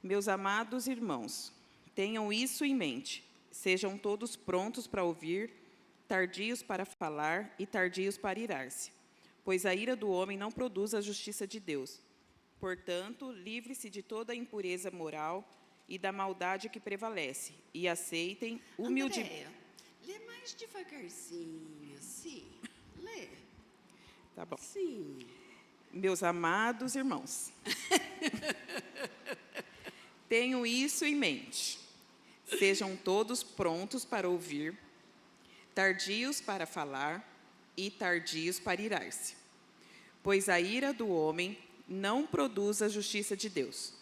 Meus amados irmãos, tenham isso em mente. Sejam todos prontos para ouvir, tardios para falar e tardios para irar-se. Pois a ira do homem não produz a justiça de Deus. Portanto, livre-se de toda a impureza moral e da maldade que prevalece, e aceitem humildemente. Andréia, lê mais devagarzinho, sim. Lê. Tá bom. Sim. Meus amados irmãos, tenham isso em mente. Sejam todos prontos para ouvir, tardios para falar e tardios para irar-se. Pois a ira do homem não produz a justiça de Deus.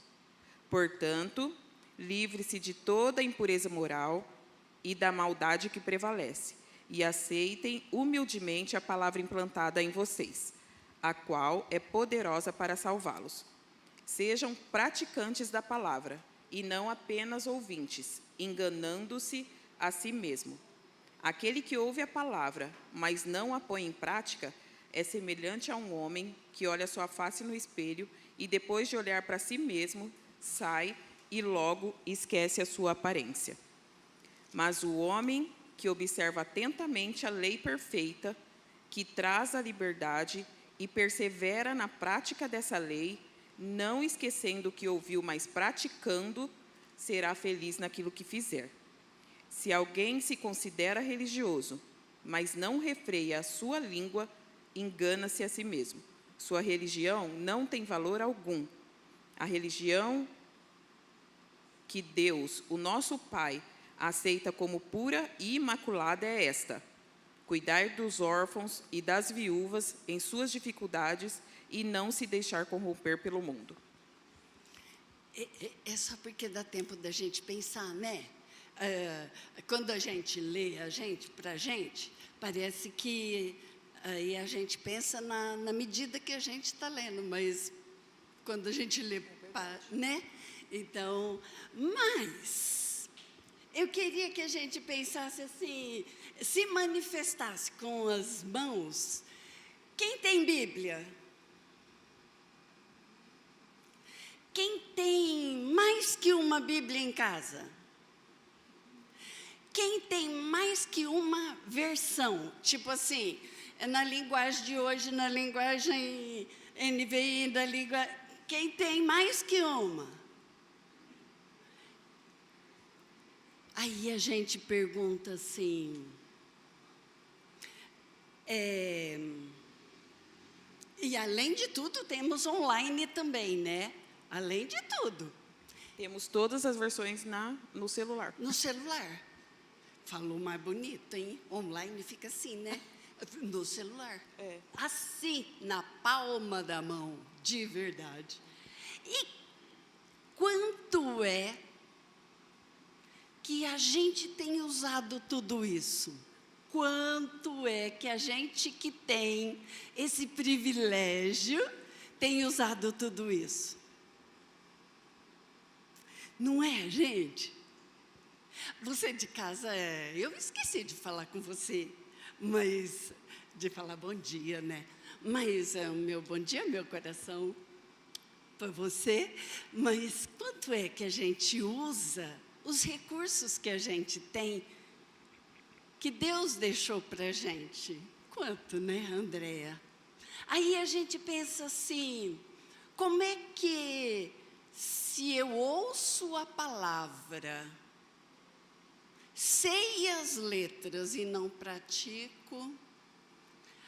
Portanto, livre-se de toda a impureza moral e da maldade que prevalece, e aceitem humildemente a palavra implantada em vocês, a qual é poderosa para salvá-los. Sejam praticantes da palavra, e não apenas ouvintes, enganando-se a si mesmo. Aquele que ouve a palavra, mas não a põe em prática, é semelhante a um homem que olha sua face no espelho e, depois de olhar para si mesmo, sai e logo esquece a sua aparência. Mas o homem que observa atentamente a lei perfeita, que traz a liberdade e persevera na prática dessa lei, não esquecendo o que ouviu, mas praticando, será feliz naquilo que fizer. Se alguém se considera religioso, mas não refreia a sua língua, engana-se a si mesmo. Sua religião não tem valor algum. A religião que Deus, o nosso Pai, aceita como pura e imaculada é esta: cuidar dos órfãos e das viúvas em suas dificuldades e não se deixar corromper pelo mundo. É só porque dá tempo da gente pensar, né? Quando a gente lê pra gente, parece que aí a gente pensa na medida que a gente está lendo, mas quando a gente lê, né? Então, mas eu queria que a gente pensasse assim, se manifestasse com as mãos. Quem tem Bíblia? Quem tem mais que uma Bíblia em casa? Quem tem mais que uma versão? Tipo assim, na linguagem de hoje, na linguagem NVI, quem tem mais que uma? Aí a gente pergunta assim, e além de tudo temos online também, né? Além de tudo. Temos todas as versões no celular. No celular. Falou mais bonito, hein? Online fica assim, né? No celular. É. Assim, na palma da mão, de verdade. E quanto é que a gente tem usado tudo isso? Quanto é que a gente que tem esse privilégio tem usado tudo isso? Não é, gente? Você de casa, eu esqueci de falar com você, mas de falar bom dia, né? Mas o meu bom dia, meu coração, para você. Mas quanto é que a gente usa os recursos que a gente tem, que Deus deixou para a gente? Quanto, né, Andréia? Aí a gente pensa assim, como é que, se eu ouço a palavra, sei as letras e não pratico?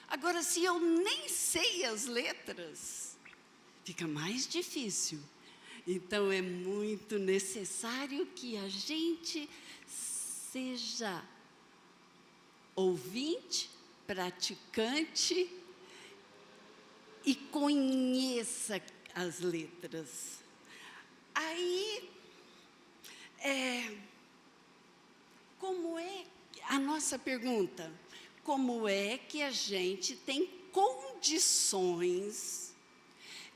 Agora, se eu nem sei as letras, fica mais difícil. Então, é muito necessário que a gente seja ouvinte, praticante e conheça as letras. Aí, como é, a nossa pergunta, como é que a gente tem condições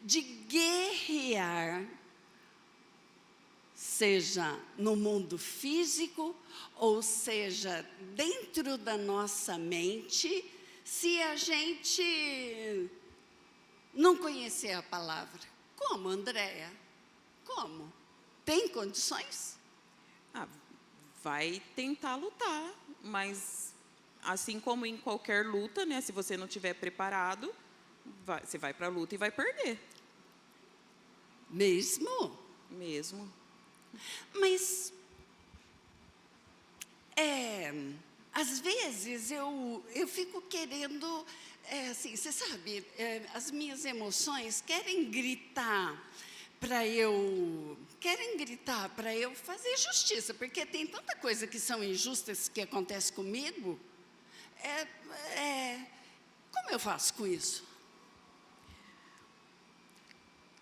de guerrear, seja no mundo físico, ou seja, dentro da nossa mente, se a gente não conhecer a palavra? Como, Andréia? Como? tem condições? Ah, vai tentar lutar, mas assim como em qualquer luta, né, se você não estiver preparado, você vai para a luta e vai perder. Mesmo? Mesmo. Mas, às vezes, eu fico querendo, assim, você sabe, as minhas emoções querem gritar para eu fazer justiça, porque tem tanta coisa que são injustas que acontece comigo. Como eu faço com isso?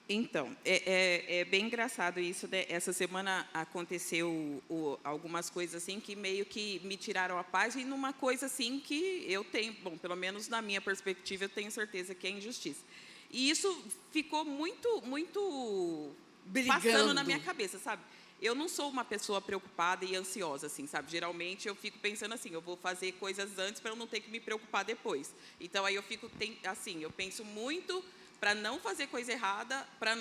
Então, é bem engraçado isso, né? Essa semana aconteceu algumas coisas assim que meio que me tiraram a paz, e numa coisa assim que eu tenho, bom, pelo menos na minha perspectiva, eu tenho certeza que é injustiça. E isso ficou muito passando na minha cabeça, sabe? Eu não sou uma pessoa preocupada e ansiosa, assim, sabe? Geralmente eu fico pensando assim, eu vou fazer coisas antes para eu não ter que me preocupar depois. Então aí eu fico assim, eu penso muito para não fazer coisa errada, para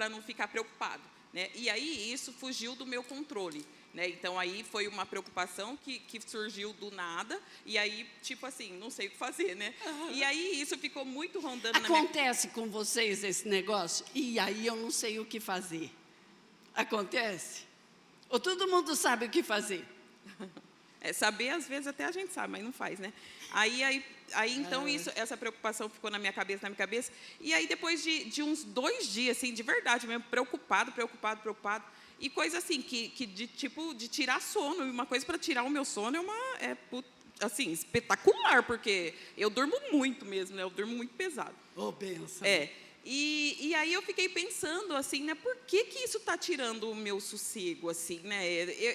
não ficar preocupado, né? E aí isso fugiu do meu controle, né? Então aí foi uma preocupação que surgiu do nada, e aí tipo assim, não sei o que fazer, né? E aí isso ficou muito rondando na minha... Acontece com vocês esse negócio? E aí eu não sei o que fazer. Acontece? Ou todo mundo sabe o que fazer? Saber, às vezes, até a gente sabe, mas não faz, né? Aí então, essa preocupação ficou na minha cabeça. E aí, depois de uns 2 dias, assim, de verdade mesmo, preocupado. E coisa assim, de tirar sono. E uma coisa para tirar o meu sono assim, espetacular, porque eu durmo muito mesmo, né? Eu durmo muito pesado. Ô, benção. E aí eu fiquei pensando assim, né, por que isso está tirando o meu sossego, assim, né?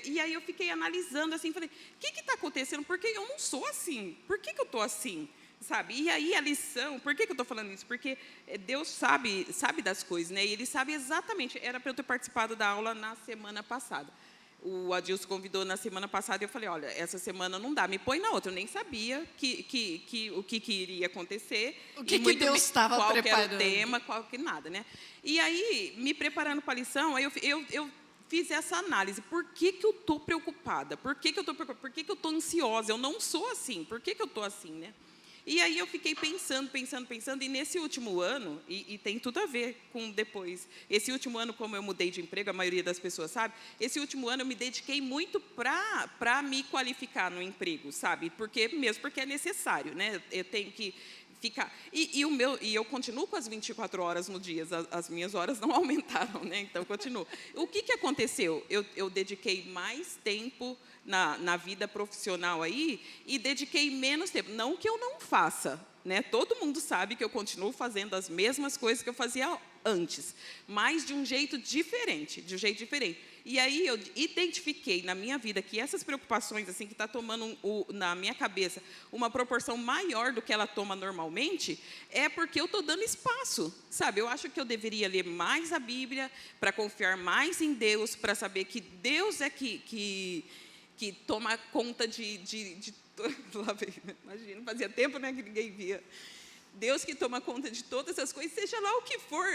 E aí eu fiquei analisando assim, falei, o que está acontecendo? Porque eu não sou assim. Por que eu estou assim? Sabe? E aí a lição, por que eu estou falando isso? Porque Deus sabe das coisas, né? E Ele sabe exatamente. Era para eu ter participado da aula na semana passada. O Adilson convidou na semana passada e eu falei, olha, essa semana não dá, me põe na outra. Eu nem sabia o que iria acontecer. O que Deus estava preparando. Qual era o tema, nada, né? E aí, me preparando para a lição, aí eu fiz essa análise. Por que eu estou preocupada? Por que eu estou preocupada? Por que eu estou ansiosa? Eu não sou assim. Por que eu estou assim, né? E aí eu fiquei pensando, e nesse último ano, e tem tudo a ver com depois, esse último ano, como eu mudei de emprego, a maioria das pessoas sabe, esse último ano eu me dediquei muito para me qualificar no emprego, sabe? Porque é necessário, né? Eu tenho que ficar... E eu continuo com as 24 horas no dia, as minhas horas não aumentaram, né? Então, eu continuo. O que aconteceu? Eu dediquei mais tempo na vida profissional aí e dediquei menos tempo. Não que eu não faça, né? Todo mundo sabe que eu continuo fazendo as mesmas coisas que eu fazia antes, mas de um jeito diferente, E aí eu identifiquei na minha vida que essas preocupações assim que está tomando na minha cabeça uma proporção maior do que ela toma normalmente, é porque eu estou dando espaço, sabe? Eu acho que eu deveria ler mais a Bíblia para confiar mais em Deus, para saber que Deus é que toma conta lá vem, imagina, fazia tempo, né, que ninguém via. Deus que toma conta de todas as coisas, seja lá o que for.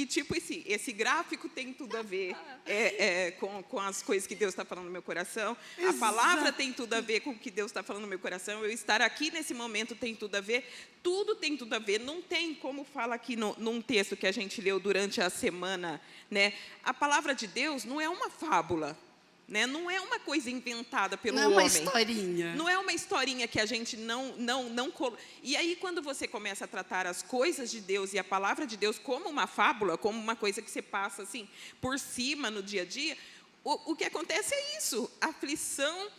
Tipo, esse gráfico tem tudo a ver com as coisas que Deus está falando no meu coração. A palavra tem tudo a ver com o que Deus está falando no meu coração. Eu estar aqui nesse momento tem tudo a ver. Tudo tem tudo a ver. Não tem, como fala aqui num texto que a gente leu durante a semana, né? A palavra de Deus não é uma fábula. Né? Não é uma coisa inventada pelo homem. Não é uma historinha. Não é uma historinha que a gente não... E aí, quando você começa a tratar as coisas de Deus e a palavra de Deus como uma fábula, como uma coisa que você passa assim, por cima no dia a dia, o que acontece é isso. A aflição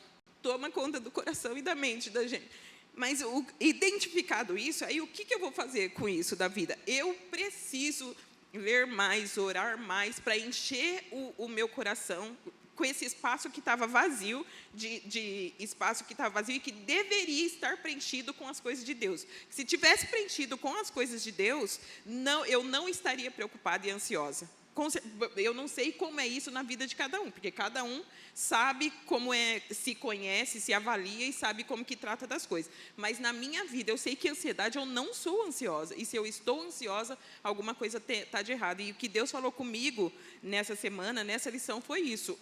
toma conta do coração e da mente da gente. Mas, identificado isso, aí o que eu vou fazer com isso da vida? Eu preciso ler mais, orar mais, para encher o meu coração com esse espaço que estava vazio, de espaço que estava vazio e que deveria estar preenchido com as coisas de Deus. Se tivesse preenchido com as coisas de Deus, eu não estaria preocupada e ansiosa. eu não sei como é isso na vida de cada um, porque cada um sabe como é, se conhece, se avalia e sabe como que trata das coisas. Mas na minha vida, eu sei que ansiedade, eu não sou ansiosa. E se eu estou ansiosa, alguma coisa está de errado. E o que Deus falou comigo nessa semana, nessa lição, foi isso.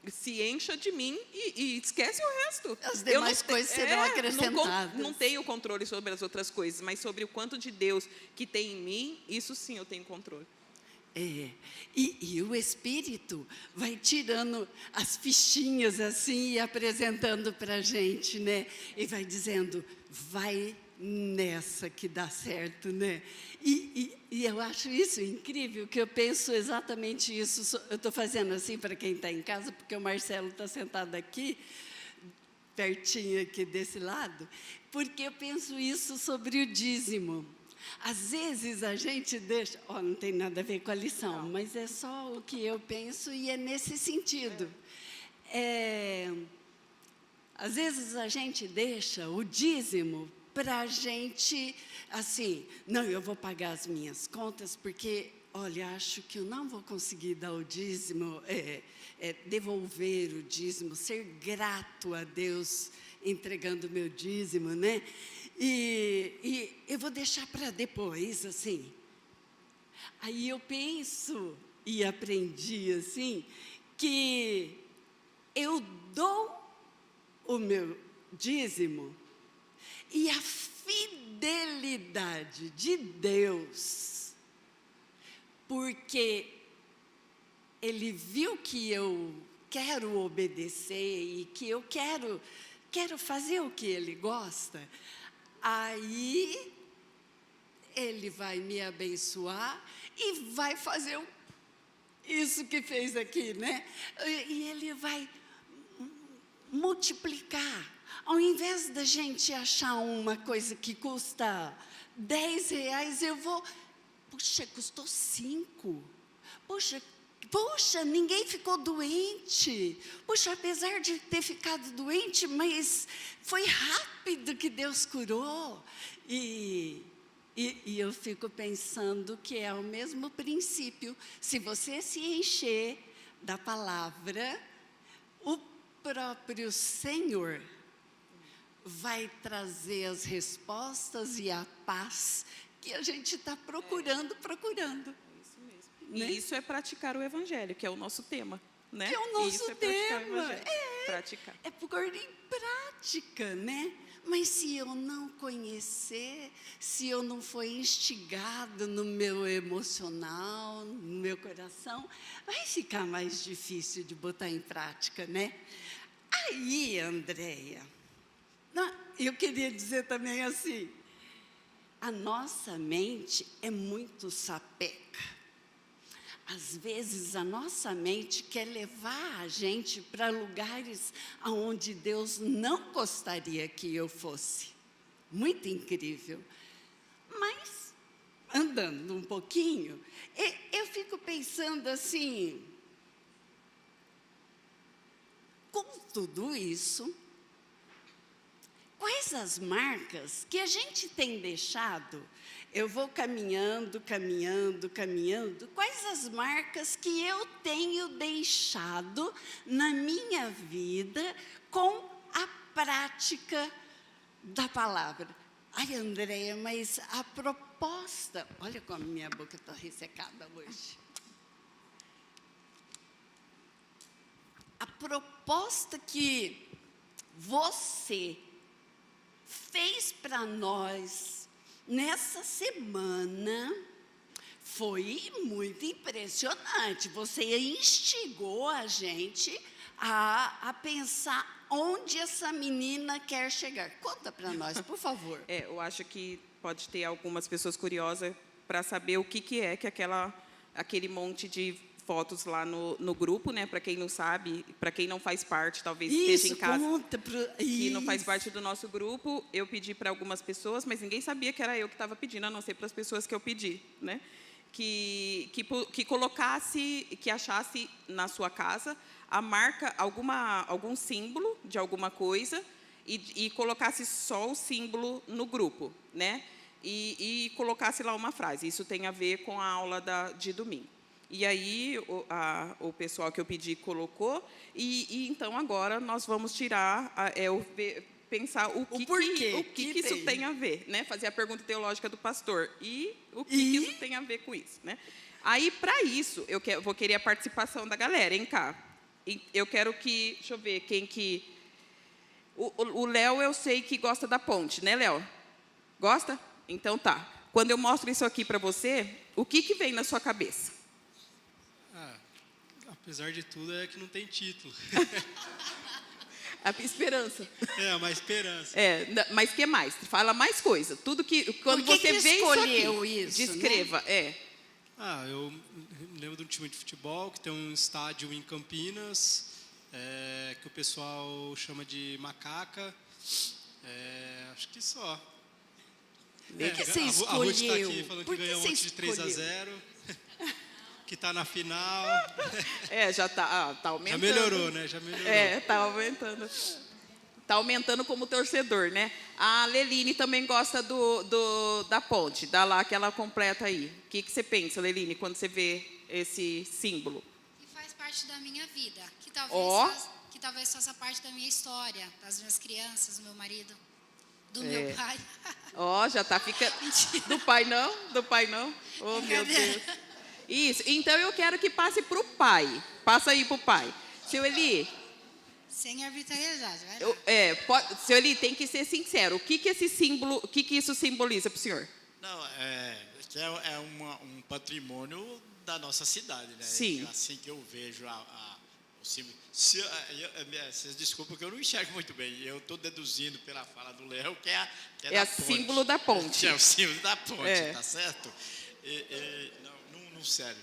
Se encha de mim e esquece o resto. As demais coisas serão acrescentadas. Não tenho controle sobre as outras coisas, mas sobre o quanto de Deus que tem em mim, isso sim eu tenho controle. E o Espírito vai tirando as fichinhas assim e apresentando para a gente, né? E vai dizendo, vai nessa que dá certo, né? E eu acho isso incrível, que eu penso exatamente isso. Eu estou fazendo assim para quem está em casa, porque o Marcelo está sentado aqui, pertinho aqui desse lado, porque eu penso isso sobre o dízimo. Às vezes a gente deixa, não tem nada a ver com a lição, mas é só o que eu penso e é nesse sentido. Às vezes a gente deixa o dízimo para a gente, assim, não, eu vou pagar as minhas contas, porque, olha, acho que eu não vou conseguir dar o dízimo, devolver o dízimo, ser grato a Deus entregando o meu dízimo, né? E eu vou deixar para depois, assim. Aí eu penso e aprendi, assim, que eu dou o meu dízimo e a fidelidade de Deus, porque Ele viu que eu quero obedecer e que eu quero fazer o que Ele gosta, aí Ele vai me abençoar e vai fazer isso que fez aqui, né? E Ele vai multiplicar. Ao invés da gente achar uma coisa que custa R$10, eu vou... Puxa, custou 5. Puxa, ninguém ficou doente. Puxa, apesar de ter ficado doente, mas foi rápido que Deus curou. E eu fico pensando que é o mesmo princípio. Se você se encher da palavra, o próprio Senhor vai trazer as respostas e a paz que a gente está procurando. Isso mesmo. Né? E isso é praticar o Evangelho, que é o nosso tema, né? Que é o nosso tema. Praticar. É pôr em prática, né? Mas se eu não conhecer, se eu não for instigado no meu emocional, no meu coração, vai ficar mais difícil de botar em prática, né? Aí, Andréia, eu queria dizer também assim, a nossa mente é muito sapeca. Às vezes a nossa mente quer levar a gente para lugares aonde Deus não gostaria que eu fosse. Muito incrível. Mas, andando um pouquinho, eu fico pensando assim, com tudo isso, quais as marcas que a gente tem deixado? Eu vou caminhando, quais as marcas que eu tenho deixado na minha vida com a prática da palavra? Ai, Andréia, mas a proposta... Olha como a minha boca está ressecada hoje. A proposta que você fez para nós nessa semana foi muito impressionante. Você instigou a gente a pensar onde essa menina quer chegar. Conta para nós, por favor. Eu acho que pode ter algumas pessoas curiosas para saber o que é que aquele monte de fotos lá no grupo, né? Para quem não sabe, para quem não faz parte, talvez esteja em casa, que não faz parte do nosso grupo, eu pedi para algumas pessoas, mas ninguém sabia que era eu que estava pedindo, a não ser para as pessoas que eu pedi, né? Que colocasse, que achasse na sua casa a marca, algum símbolo de alguma coisa e colocasse só o símbolo no grupo, né? E colocasse lá uma frase. Isso tem a ver com a aula de domingo. E aí o pessoal que eu pedi colocou, e então agora nós vamos tirar, pensar o porquê que que isso tem. tem a ver, né? Fazer a pergunta teológica do pastor. E o que isso tem a ver com isso, né? Aí, para isso, vou querer a participação da galera, hein, cá? Eu quero que, deixa eu ver, quem que... O Léo, eu sei que gosta da ponte, né, Léo? Gosta? Então tá. Quando eu mostro isso aqui para você, o que vem na sua cabeça? Apesar de tudo, é que não tem título. A esperança. É, uma esperança. Mas que mais? Fala mais coisa. Tudo que... Quando Por que você que vê escolheu isso aqui, isso, descreva. né? Eu me lembro de um time de futebol que tem um estádio em Campinas, que o pessoal chama de Macaca. Acho que só. Por que você A Ruth está escolheu? aqui falando Por que que ganhou você ontem de 3-0. escolheu? Que está na final. Já tá aumentando. Já melhorou, né? Já melhorou. Tá aumentando. Tá aumentando como torcedor, né? A Leline também gosta da ponte. Dá lá aquela completa aí. O que você pensa, Leline, quando você vê esse símbolo? E faz parte da minha vida. Que talvez faça parte da minha história, das minhas crianças, do meu marido, do meu pai. Já tá ficando... Mentira. Do pai não? Do pai não? Oh, meu Deus. Isso. Então, eu quero que passe para o pai. Passa aí para o pai. Seu Eli... Sem arbitrariedade, vai lá. Seu Eli, tem que ser sincero. O que esse símbolo... O que isso simboliza para o senhor? Não, um patrimônio da nossa cidade, né? Sim. Assim que eu vejo o símbolo. Vocês desculpam que eu não enxergo muito bem. Eu estou deduzindo pela fala do Léo que é da ponte. Símbolo da ponte. É o símbolo da ponte, tá certo? Não serve.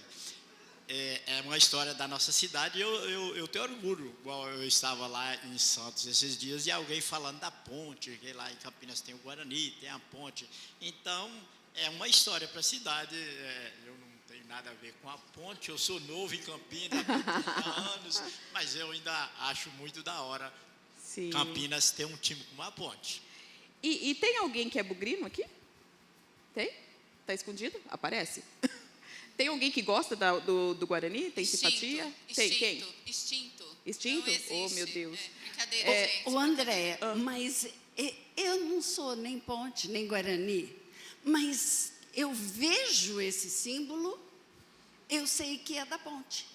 É uma história da nossa cidade e eu tenho orgulho. Igual eu estava lá em Santos esses dias e alguém falando da ponte, que lá em Campinas tem o Guarani, tem a ponte. Então, é uma história para a cidade. Eu não tenho nada a ver com a ponte, eu sou novo em Campinas há 30 anos, mas eu ainda acho muito da hora Campinas ter um time com uma ponte. E tem alguém que é bugrino aqui? Tem? Está escondido? Aparece? Tem alguém que gosta do Guarani? Tem simpatia? Tem quem? Extinto. Extinto? Não existe. Oh, meu Deus. Brincadeira, gente. Ô, André, mas eu não sou nem ponte, nem Guarani, mas eu vejo esse símbolo, eu sei que é da ponte.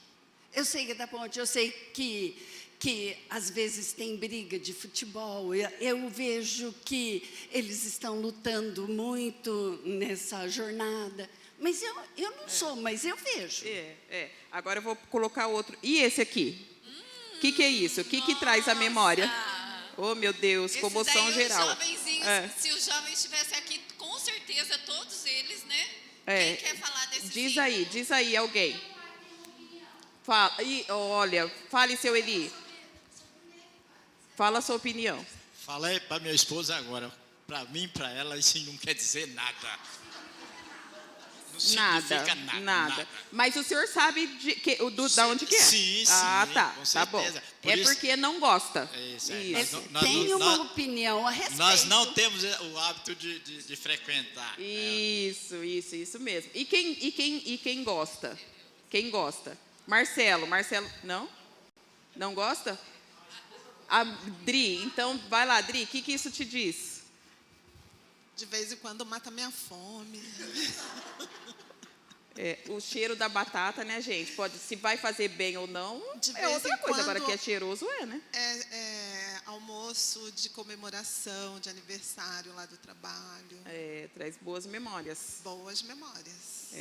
Eu sei que é da ponte, eu sei que às vezes tem briga de futebol, eu vejo que eles estão lutando muito nessa jornada. Mas eu não sou, mas eu vejo. Agora eu vou colocar outro. E esse aqui? O que é isso? O que traz a memória? Oh, meu Deus, comoção daí geral. Os jovenzinhos, se os jovens estivessem aqui, com certeza, todos eles, né? Quem quer falar desse símbolo? Diz aí alguém. Fala. Olha, fale, seu Eli. Fala a sua opinião. Falei para minha esposa agora. Para mim, para ela, isso não quer dizer nada. Não significa nada. Mas o senhor sabe da onde que é? Sim, tá. com Tá bom. certeza. Porque não gosta. Isso. Tem uma opinião a respeito. Nós não temos o hábito de frequentar. Isso mesmo. E quem gosta? Quem gosta? Marcelo, não? Não gosta? A Dri, então vai lá, Dri, o que isso te diz? De vez em quando mata minha fome. O cheiro da batata, né, gente? Se vai fazer bem ou não, De é vez outra em coisa. Agora quando que é cheiroso, né? É almoço de comemoração, de aniversário lá do trabalho. Traz boas memórias. Boas memórias.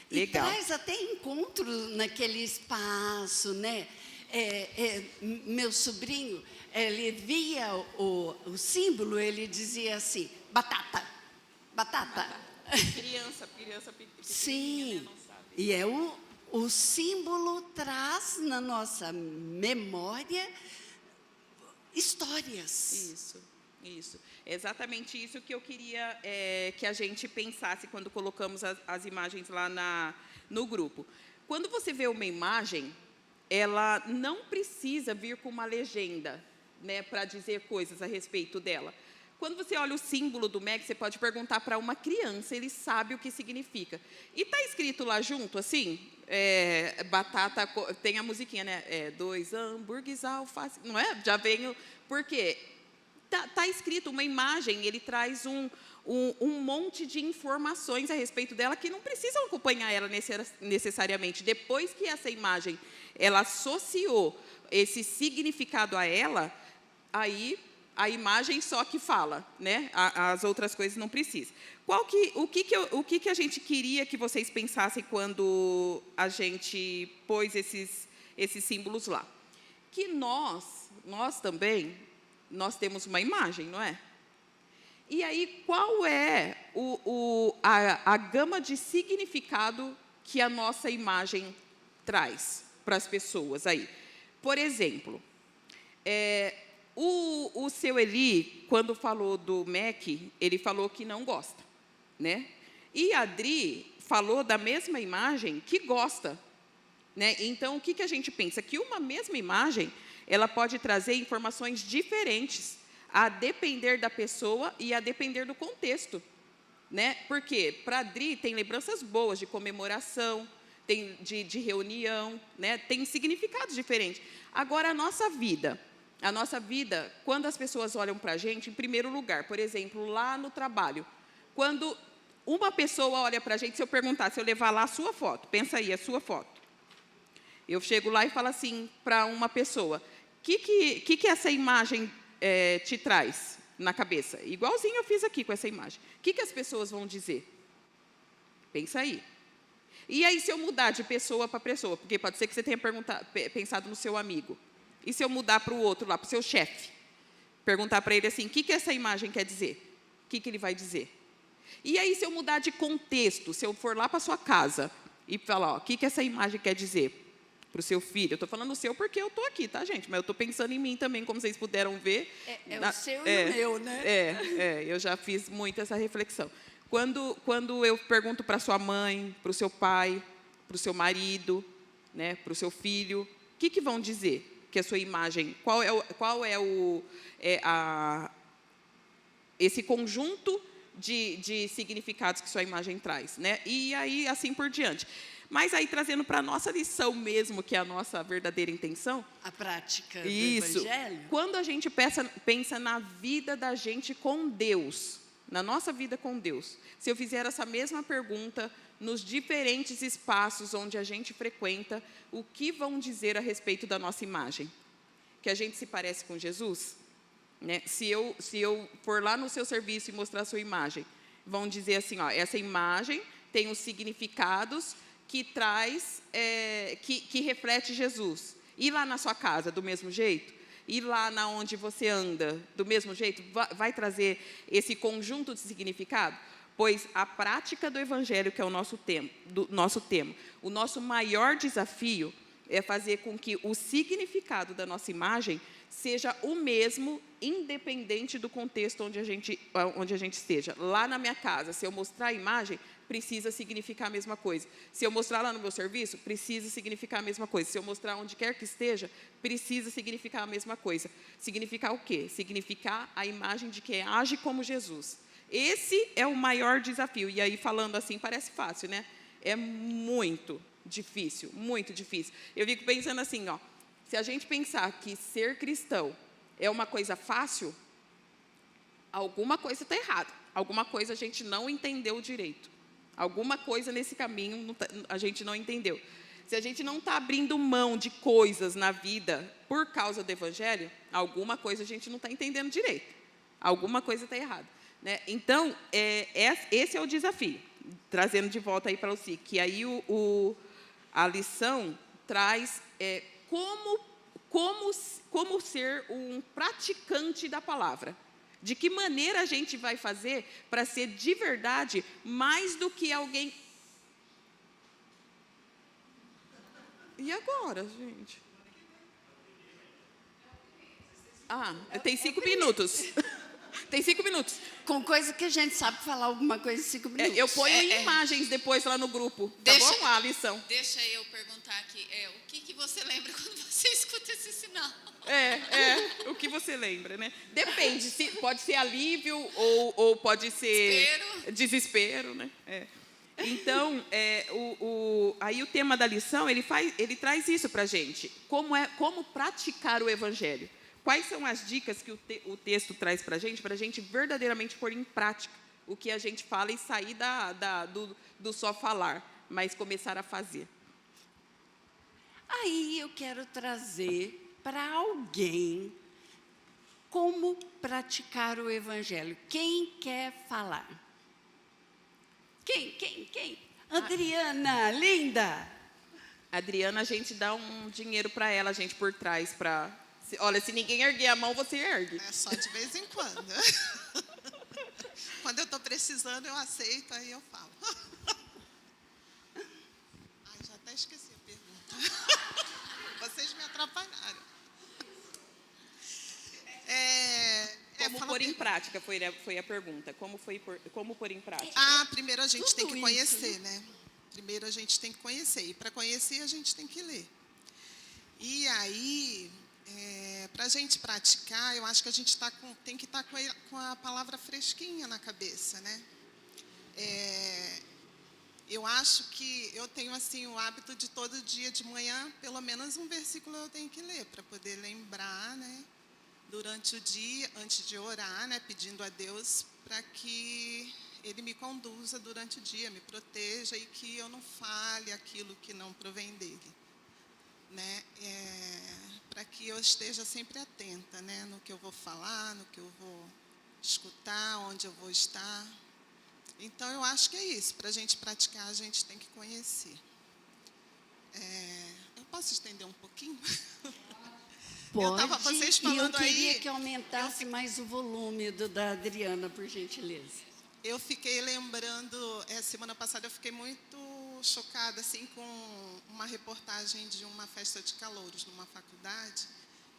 Legal. E traz até encontro naquele espaço, né? Meu sobrinho, ele via o símbolo, ele dizia assim, batata. Criança pequenininha, Sim, não sabe. e o símbolo traz na nossa memória histórias. Isso. Exatamente isso que eu queria que a gente pensasse quando colocamos as imagens lá no grupo. Quando você vê uma imagem, ela não precisa vir com uma legenda, né, para dizer coisas a respeito dela. Quando você olha o símbolo do MEC, você pode perguntar para uma criança, ele sabe o que significa. E está escrito lá junto, assim, batata, tem a musiquinha, né? 2 hambúrgueres, alface, não é? Já venho, porque tá escrito uma imagem, ele traz um monte de informações a respeito dela que não precisam acompanhar ela necessariamente. Depois que essa imagem, ela associou esse significado a ela, aí a imagem só que fala, né? As outras coisas não precisam. O que a gente queria que vocês pensassem quando a gente pôs esses símbolos lá? Que nós também, nós temos uma imagem, não é? E aí, qual é a gama de significado que a nossa imagem traz para as pessoas aí? Por exemplo, o seu Eli, quando falou do Mac, ele falou que não gosta, né? E a Adri falou da mesma imagem que gosta, né? Então, o que a gente pensa? Que uma mesma imagem, ela pode trazer informações diferentes, a depender da pessoa e a depender do contexto, né? Porque para a Adri tem lembranças boas de comemoração, tem de reunião, né? Tem significados diferentes. Agora, a nossa vida, quando as pessoas olham para a gente, em primeiro lugar, por exemplo, lá no trabalho, quando uma pessoa olha para a gente, se eu perguntar, se eu levar lá a sua foto, pensa aí, a sua foto. Eu chego lá e falo assim para uma pessoa, o que essa imagem te traz na cabeça? Igualzinho eu fiz aqui com essa imagem. O que as pessoas vão dizer? Pensa aí. E aí, se eu mudar de pessoa para pessoa, porque pode ser que você tenha pensado no seu amigo. E se eu mudar para o outro lá, para o seu chefe? Perguntar para ele assim, o que essa imagem quer dizer? O que ele vai dizer? E aí, se eu mudar de contexto, se eu for lá para a sua casa e falar, o que essa imagem quer dizer para o seu filho? Eu estou falando o seu porque eu estou aqui, tá, gente? Mas eu estou pensando em mim também, como vocês puderam ver. O seu e o meu, né? Eu já fiz muito essa reflexão. Quando eu pergunto para sua mãe, para o seu pai, para o seu marido, né, para o seu filho, o que vão dizer? Que a sua imagem, esse conjunto de significados que sua imagem traz, né? E aí, assim por diante. Mas aí, trazendo para a nossa lição mesmo, que é a nossa verdadeira intenção. A prática do isso, Evangelho. Quando a gente pensa na vida da gente com Deus, na nossa vida com Deus, se eu fizer essa mesma pergunta nos diferentes espaços onde a gente frequenta, o que vão dizer a respeito da nossa imagem? Que a gente se parece com Jesus? Né? Se eu for lá no seu serviço e mostrar a sua imagem, vão dizer assim, ó, essa imagem tem os significados que traz, que reflete Jesus. E lá na sua casa, do mesmo jeito? E lá na onde você anda, do mesmo jeito? Vai trazer esse conjunto de significado? Pois a prática do Evangelho, que é o nosso tema, o nosso maior desafio é fazer com que o significado da nossa imagem seja o mesmo, independente do contexto onde a gente esteja. Lá na minha casa, se eu mostrar a imagem, precisa significar a mesma coisa. Se eu mostrar lá no meu serviço, precisa significar a mesma coisa. Se eu mostrar onde quer que esteja, precisa significar a mesma coisa. Significar o quê? Significar a imagem de quem age como Jesus. Esse é o maior desafio. E aí, falando assim, parece fácil, né? É muito difícil, muito difícil. Eu fico pensando assim, ó, se a gente pensar que ser cristão é uma coisa fácil, alguma coisa está errada. Alguma coisa a gente não entendeu direito. Alguma coisa nesse caminho a gente não entendeu. Se a gente não está abrindo mão de coisas na vida por causa do Evangelho, alguma coisa a gente não está entendendo direito. Alguma coisa está errada. Né? Então, esse é o desafio. Trazendo de volta aí para o SIC. Que aí a lição traz como ser um praticante da palavra. De que maneira a gente vai fazer para ser de verdade mais do que alguém... E agora, gente? Tem 5 minutos. Tem 5 minutos. Com coisa que a gente sabe falar alguma coisa em 5 minutos. Eu ponho imagens depois lá no grupo. Tá bom? A lição. Deixa eu perguntar aqui. O que você lembra quando você escuta esse sinal? O que você lembra, né? Depende. Pode ser alívio ou pode ser desespero, né? Então, aí o tema da lição, ele traz isso para a gente. Como praticar o Evangelho. Quais são as dicas que o texto traz para a gente verdadeiramente pôr em prática o que a gente fala e sair do só falar, mas começar a fazer. Aí eu quero trazer para alguém como praticar o Evangelho. Quem quer falar? Quem? Adriana, linda! Adriana, a gente dá um dinheiro para ela, a gente por trás, olha, se ninguém erguer a mão, você ergue. É só de vez em quando. Quando eu estou precisando, eu aceito, aí eu falo. Ai, já até esqueci a pergunta. Vocês me atrapalharam. Como pôr em prática, foi a pergunta. Como pôr em prática? Primeiro a gente Tudo tem que conhecer, isso, né? Primeiro a gente tem que conhecer. E para conhecer, a gente tem que ler. E aí, para a gente praticar, eu acho que a gente tem que estar com a palavra fresquinha na cabeça, né? Eu acho que eu tenho assim o hábito de todo dia de manhã, pelo menos um versículo eu tenho que ler, para poder lembrar, né? Durante o dia, antes de orar, né? Pedindo a Deus para que Ele me conduza durante o dia, me proteja e que eu não fale aquilo que não provém dEle. Né? Para que eu esteja sempre atenta, né? No que eu vou falar, no que eu vou escutar, onde eu vou estar. Então, eu acho que é isso. Para a gente praticar, a gente tem que conhecer. Eu posso estender um pouquinho? Pode, vocês e eu falando queria aí, que aumentasse mais o volume da Adriana, por gentileza. Eu fiquei lembrando, semana passada eu fiquei muito chocada assim, com uma reportagem de uma festa de calouros numa faculdade,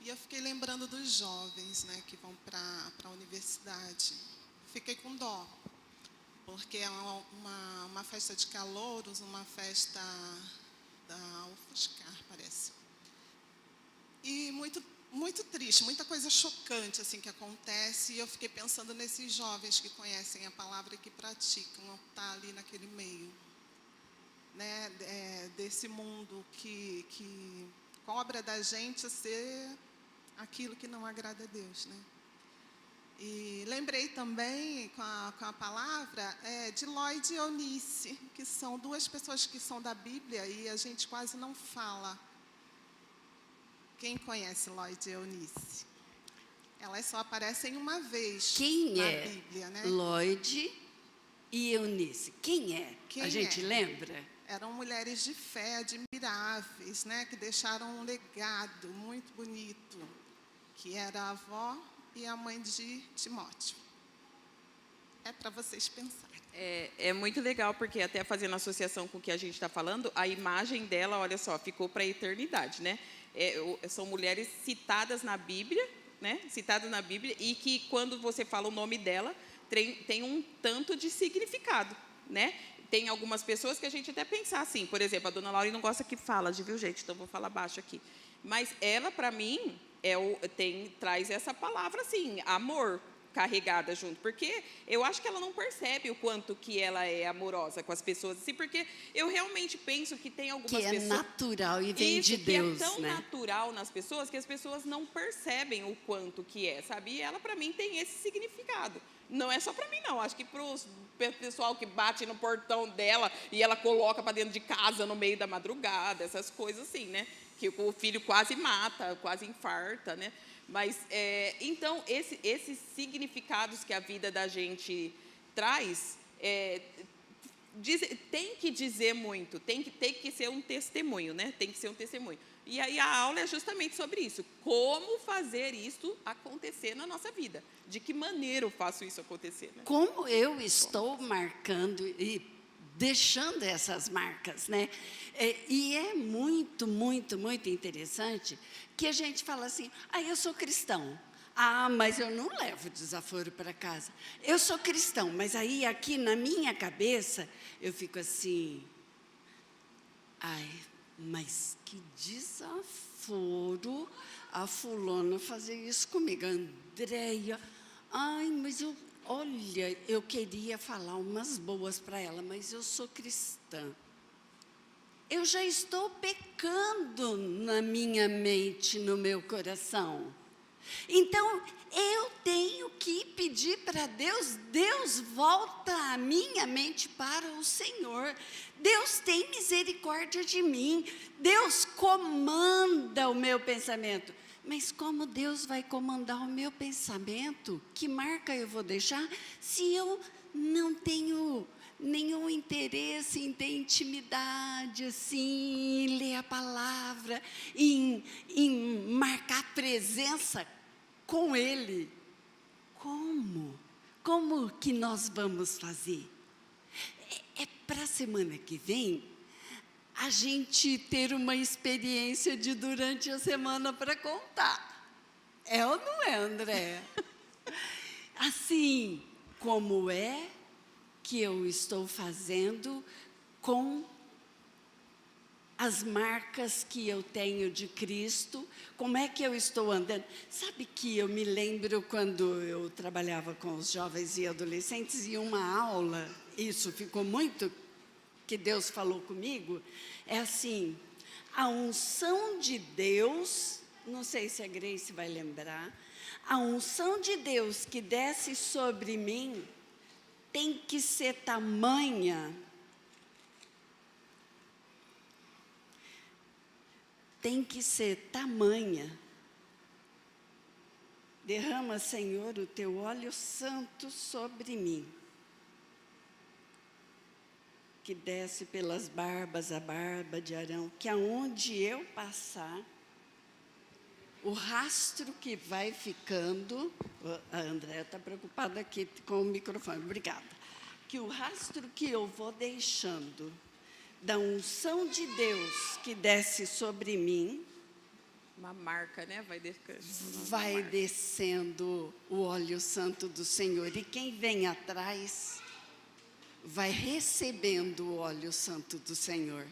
e eu fiquei lembrando dos jovens, né, que vão para a universidade. Fiquei com dó, porque é uma festa de calouros, uma festa da UFSCar, parece. E muito triste, muita coisa chocante assim que acontece, e eu fiquei pensando nesses jovens que conhecem a palavra e que praticam, tá ali naquele meio, né, desse mundo que cobra da gente ser aquilo que não agrada a Deus, né? E lembrei também com a palavra de Lloyd e Eunice, que são duas pessoas que são da Bíblia e a gente quase não fala. Quem conhece Lloyd e Eunice? Elas só aparecem uma vez na Bíblia, né? Lloyd e Eunice? Quem é? A gente lembra? Eram mulheres de fé admiráveis, né? Que deixaram um legado muito bonito, que era a avó e a mãe de Timóteo. É para vocês pensarem. É muito legal, porque até fazendo associação com o que a gente está falando, a imagem dela, olha só, ficou para a eternidade, né? São mulheres citadas na Bíblia, né? Citadas na Bíblia, e que quando você fala o nome dela, tem um tanto de significado, né? Tem algumas pessoas que a gente até pensa assim, por exemplo, a dona Laura não gosta que fala, viu, gente? Então vou falar baixo aqui. Mas ela, para mim, traz essa palavra assim, amor, carregada junto, porque eu acho que ela não percebe o quanto que ela é amorosa com as pessoas, assim, porque eu realmente penso que tem algumas pessoas... Que é natural e vem de Deus, que é tão né? natural nas pessoas que as pessoas não percebem o quanto que é, sabe? E ela, para mim, tem esse significado. Não é só para mim, não. Acho que para o pessoal que bate no portão dela e ela coloca para dentro de casa no meio da madrugada, essas coisas assim, né? Que o filho quase mata, quase infarta, né? Mas, então, esses significados que a vida da gente traz, tem que dizer muito, tem que ser um testemunho, né? Tem que ser um testemunho. E aí a aula é justamente sobre isso. Como fazer isso acontecer na nossa vida? De que maneira eu faço isso acontecer? Né? Como eu estou marcando e deixando essas marcas, né? E é muito, muito, muito interessante que a gente fala assim, eu sou cristão. Mas eu não levo desaforo para casa. Eu sou cristão, mas aí aqui na minha cabeça, eu fico assim, mas que desaforo a fulana fazer isso comigo. Andréia, mas eu... olha, eu queria falar umas boas para ela, mas eu sou cristã. Eu já estou pecando na minha mente, no meu coração. Então, eu tenho que pedir para Deus, Deus volta a minha mente para o Senhor. Deus tem misericórdia de mim. Deus comanda o meu pensamento. Mas como Deus vai comandar o meu pensamento? Que marca eu vou deixar se eu não tenho nenhum interesse em ter intimidade, assim, em ler a palavra, em marcar presença com Ele? Como? Como que nós vamos fazer? É para a semana que vem a gente ter uma experiência de durante a semana para contar. É ou não é, Andréa? Assim, como é que eu estou fazendo com as marcas que eu tenho de Cristo, como é que eu estou andando? Sabe que eu me lembro quando eu trabalhava com os jovens e adolescentes, e uma aula, isso ficou muito, que Deus falou comigo, é assim, a unção de Deus, não sei se a Grace vai lembrar, a unção de Deus que desce sobre mim, tem que ser tamanha, derrama, Senhor, o teu óleo santo sobre mim, que desce pelas barbas, a barba de Arão, que aonde eu passar, o rastro que vai ficando, a Andréa está preocupada aqui com o microfone, obrigada, que o rastro que eu vou deixando, da unção de Deus que desce sobre mim, Uma marca, né? vai descendo o óleo santo do Senhor, e quem vem atrás vai recebendo o óleo santo do Senhor.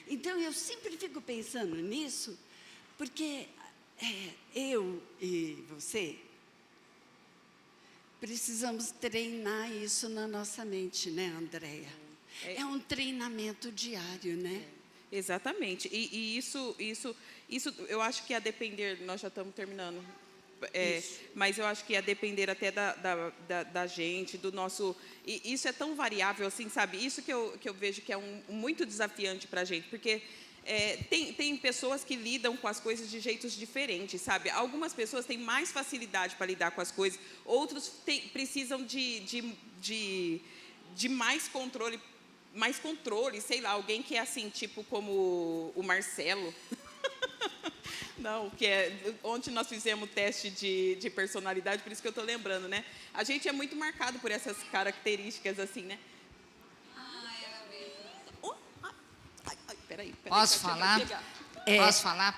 Então, eu sempre fico pensando nisso, porque eu e você precisamos treinar isso na nossa mente, né, Andréa? É um treinamento diário, né? Exatamente. E isso eu acho que a depender, nós já estamos terminando, mas eu acho que a depender até da gente, do nosso... E isso é tão variável, assim, sabe? Isso que eu vejo que é muito desafiante para a gente, porque tem pessoas que lidam com as coisas de jeitos diferentes, sabe? Algumas pessoas têm mais facilidade para lidar com as coisas, outros precisam de mais controle, sei lá, alguém que é assim, tipo como o Marcelo. Não, que é onde nós fizemos o teste de personalidade, por isso que eu estou lembrando, né? A gente é muito marcado por essas características, assim, né? Peraí. Posso falar?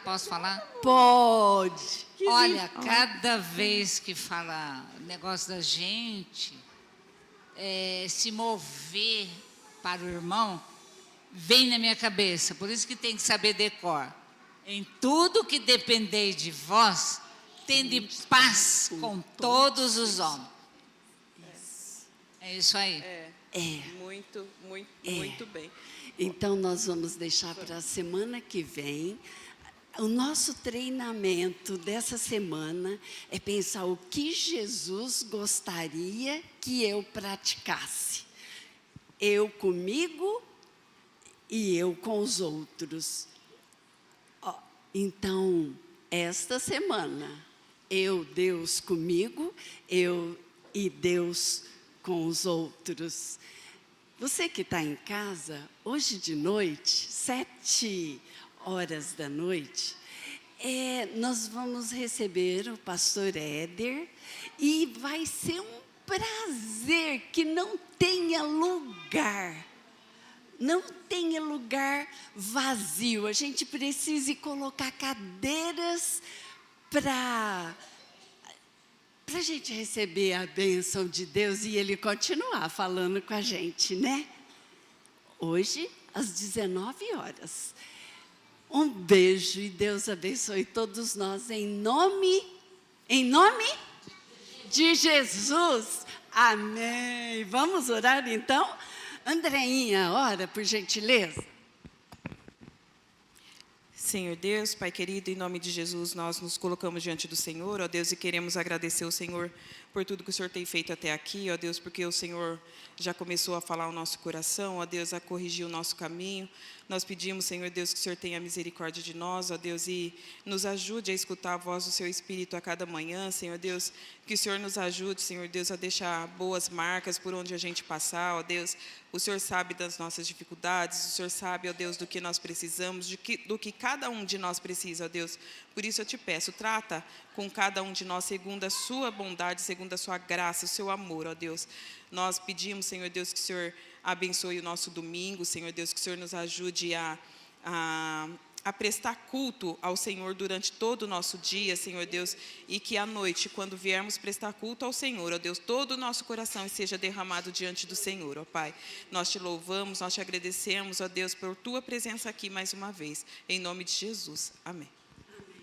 Posso falar? Pode. Olha, cada vez que fala negócio da gente, se mover para o irmão, vem na minha cabeça. Por isso que tem que saber decor. Em tudo que depender de vós, tende paz com todos os homens. É isso aí. Muito bem. Então, nós vamos deixar para a semana que vem. O nosso treinamento dessa semana é pensar o que Jesus gostaria que eu praticasse. Eu comigo e eu com os outros. Então, esta semana, eu, Deus comigo, eu e Deus com os outros. Você que está em casa, hoje de noite, 7 horas da noite, nós vamos receber o pastor Éder e vai ser um prazer que não tenha lugar vazio. A gente precisa colocar cadeiras para a gente receber a bênção de Deus e Ele continuar falando com a gente, né? Hoje, às 19 horas. Um beijo e Deus abençoe todos nós em nome de Jesus. Amém. Vamos orar então? Andreinha, ora, por gentileza. Senhor Deus, Pai querido, em nome de Jesus, nós nos colocamos diante do Senhor, ó Deus, e queremos agradecer ao Senhor por tudo que o Senhor tem feito até aqui, ó Deus, porque o Senhor já começou a falar o nosso coração, ó Deus, a corrigir o nosso caminho. Nós pedimos, Senhor Deus, que o Senhor tenha misericórdia de nós, ó Deus, e nos ajude a escutar a voz do Seu Espírito a cada manhã, Senhor Deus, que o Senhor nos ajude, Senhor Deus, a deixar boas marcas por onde a gente passar, ó Deus. O Senhor sabe das nossas dificuldades, o Senhor sabe, ó Deus, do que nós precisamos, do que cada um de nós precisa, ó Deus. Por isso eu te peço, trata com cada um de nós segundo a sua bondade, segundo a sua graça, o seu amor, ó Deus. Nós pedimos, Senhor Deus, que o Senhor abençoe o nosso domingo, Senhor Deus, que o Senhor nos ajude a prestar culto ao Senhor durante todo o nosso dia, Senhor Deus, e que à noite, quando viermos prestar culto ao Senhor, ó Deus, todo o nosso coração seja derramado diante do Senhor, ó Pai. Nós te louvamos, nós te agradecemos, ó Deus, por Tua presença aqui mais uma vez, em nome de Jesus. Amém.